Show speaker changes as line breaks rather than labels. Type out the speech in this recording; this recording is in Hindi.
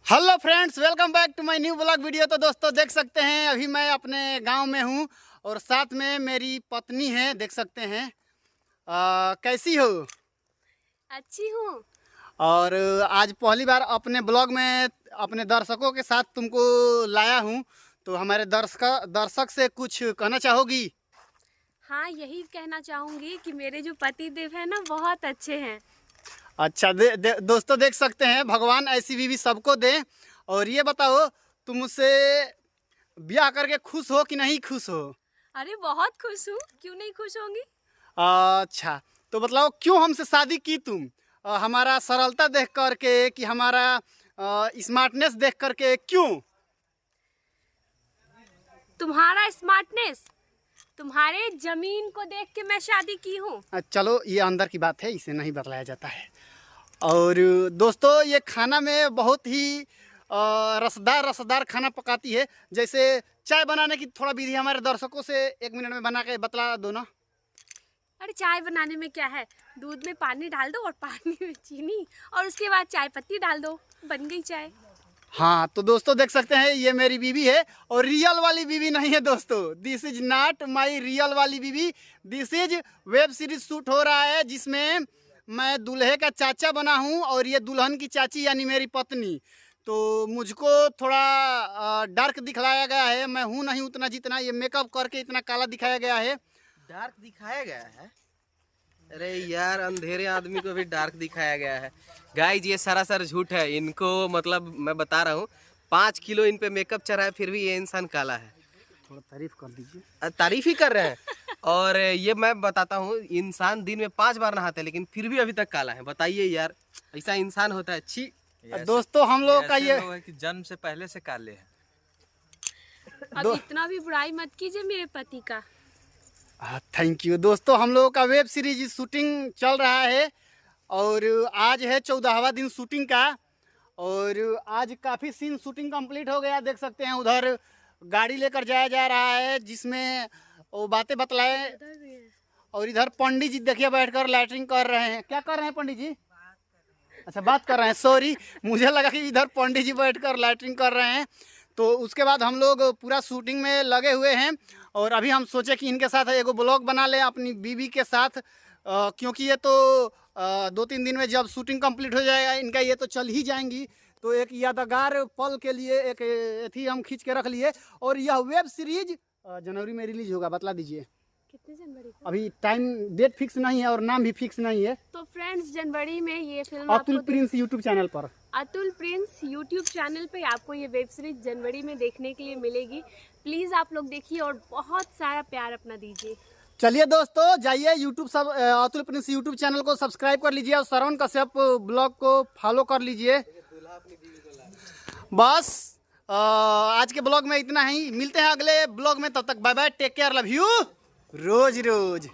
Hello friends, welcome back to my new blog video. तो दोस्तों देख सकते हैं अभी मैं अपने गांव में हूं और साथ में मेरी पत्नी है, देख सकते हैं। कैसी हो?
अच्छी हूँ।
और आज पहली बार अपने ब्लॉग में अपने दर्शकों के साथ तुमको लाया हूं, तो हमारे दर्शक से कुछ कहना चाहोगी?
हाँ, यही कहना चाहूँगी कि मेरे जो पति देव हैं ना बहुत अच्छे हैं।
अच्छा, दोस्तों देख सकते हैं, भगवान ऐसी बीवी सबको दे। और ये बताओ, तुम मुझसे ब्याह करके खुश हो कि नहीं खुश हो?
अरे बहुत खुश हूँ, क्यों नहीं खुश होंगी।
अच्छा, तो बताओ क्यों हमसे शादी की तुम? हमारा सरलता देख करके कि हमारा स्मार्टनेस देख करके क्यों?
तुम्हारा स्मार्टनेस, तुम्हारे जमीन को देख के मैं शादी की हूँ।
चलो, ये अंदर की बात है, इसे नहीं बतलाया जाता है। और दोस्तों ये खाना में बहुत ही रसदार खाना पकाती है। जैसे चाय बनाने की थोड़ा विधि हमारे दर्शकों से 1 मिनट में बना के बतला दो ना।
अरे चाय बनाने में क्या है, दूध में पानी डाल दो और पानी में चीनी और उसके बाद चाय पत्ती डाल दो, बन गई चाय।
हाँ, तो दोस्तों देख सकते हैं ये मेरी बीवी है और रियल वाली बीवी नहीं है दोस्तों। This is not my real वाली बीवी। This is web series shoot हो रहा है जिसमें मैं दूल्हे का चाचा बना हूँ और ये दुल्हन की चाची यानी मेरी पत्नी। तो मुझको थोड़ा डार्क दिखलाया गया है। मैं हूँ नहीं उतना जितना ये मेकअप करके इतना काला दिखाया गया है।
डार्क दिखाया गया है? अरे यार, अंधेरे आदमी को भी डार्क दिखाया गया है। गाइज ये सरासर झूठ है। इनको मतलब मैं बता रहा हूँ, 5 किलो इन पे मेकअप चढ़ा है, फिर भी ये इंसान काला है।
थोड़ा तारीफ कर दीजिए।
तारीफ ही कर रहे हैं। और ये मैं बताता हूँ, इंसान दिन में 5 बार नहाते हैं लेकिन फिर भी अभी तक काला है। बताइए यार, ऐसा इंसान होता है? छी।
दोस्तों हम लोगों का ये
है कि जन्म से पहले से काले हैं।
अब इतना भी बुराई मत कीजिए मेरे पति का।
Thank you. दोस्तों हम लोगों का वेब सीरीज शूटिंग चल रहा है और आज है 14वां दिन शूटिंग का। और आज काफ़ी सीन शूटिंग कंप्लीट हो गया। देख सकते हैं उधर गाड़ी लेकर जाया जा रहा है जिसमें वो बातें बतलाए। और इधर पंडित जी देखिए बैठकर लैटरिंग कर रहे हैं। क्या कर रहे हैं पंडित जी? अच्छा, बात कर रहे हैं। सॉरी, मुझे लगा कि इधर पंडित जी बैठकर लैटरिंग कर रहे हैं। तो उसके बाद हम लोग पूरा शूटिंग में लगे हुए हैं और अभी हम सोचे कि इनके साथ एगो ब्लॉग बना लें अपनी बीवी के साथ, क्योंकि ये तो 2-3 दिन में जब शूटिंग कंप्लीट हो जाएगा इनका, ये तो चल ही जाएंगी। तो एक यादगार पल के लिए एक एथी हम खींच के रख लिए। और यह वेब सीरीज जनवरी में रिलीज होगा। बतला दीजिए।
कितने जनवरी को?
अभी टाइम डेट फिक्स नहीं है और नाम भी फिक्स नहीं है।
तो फ्रेंड्स, जनवरी में ये film
Atul Prince YouTube channel पर,
अतुल प्रिंस यूट्यूब चैनल पे आपको ये वेब सीरीज जनवरी में देखने के लिए मिलेगी। प्लीज़ आप लोग देखिए और बहुत सारा प्यार अपना दीजिए।
चलिए दोस्तों, जाइए यूट्यूब सब अतुल प्रिंस यूट्यूब चैनल को सब्सक्राइब कर लीजिए और श्रवण कश्यप ब्लॉग को फॉलो कर लीजिए। बस आज के ब्लॉग में इतना ही। मिलते हैं अगले ब्लॉग में, तब तक bye bye, take care, love you, रोज रोज।